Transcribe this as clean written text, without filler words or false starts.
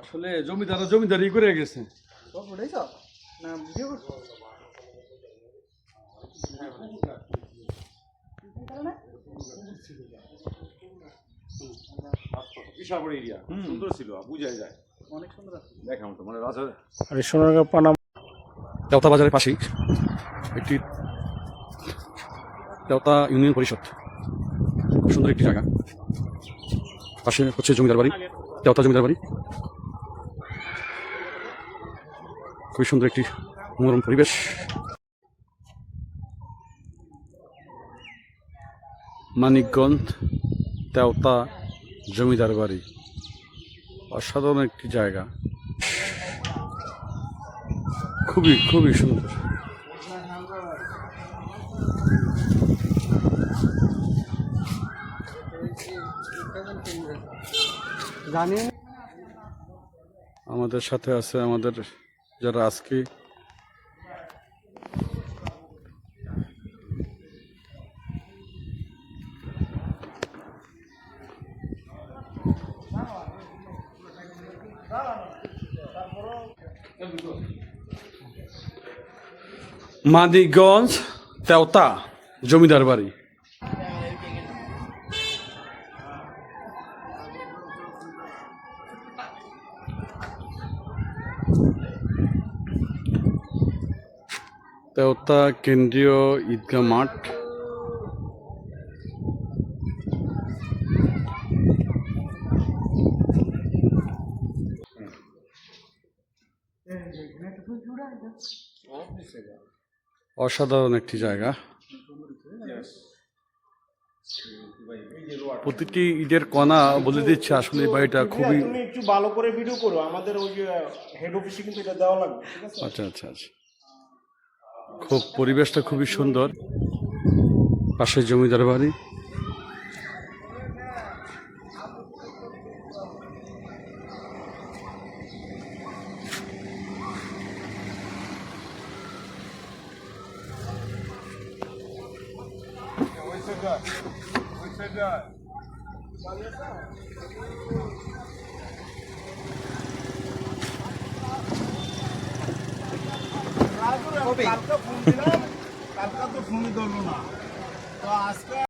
আসলে জমিদারি করে গেছে। সুন্দর ছিল, বুঝাই যায় অনেক সুন্দর। দেখাম তো মানে রাজা আর এই সোনারগাঁ পানাম দেওতা বাজারের পাশেই একটি দেওতা ইউনিয়ন পরিষদ, খুব সুন্দর একটি জায়গা। পাশে হচ্ছে জমিদার বাড়ি, দেওতা জমিদার বাড়ি। খুবই সুন্দর একটি মনোরম পরিবেশ। মানিকগঞ্জ দেওতা জমিদার বাড়ি, অসাধারণ একটি জায়গা, খুবই খুবই সুন্দর। আমাদের সাথে আছে আমাদের যারা আজকে মানিকগঞ্জ দেওতা জমিদার বাড়ি। দেওতা কেন্দ্রীয় ঈদগাহ মাঠ। অসাধারণ একটি জায়গা। প্রতিটি ঈদের কণা বলে দিচ্ছে আসলে বাড়িটা খুবই। তুমি একটু ভালো করে ভিডিও করো, আমাদের ওই যে হেড অফিসে কিন্তু এটা দেওয়া লাগবে। আচ্ছা আচ্ছা আচ্ছা, খুব পরিবেশটা খুবই সুন্দর। পাশে জমিদার বাড়ি। কালকে ফোন দিলাম, কালকে তো ফোনই ধরলো না, তো আজকে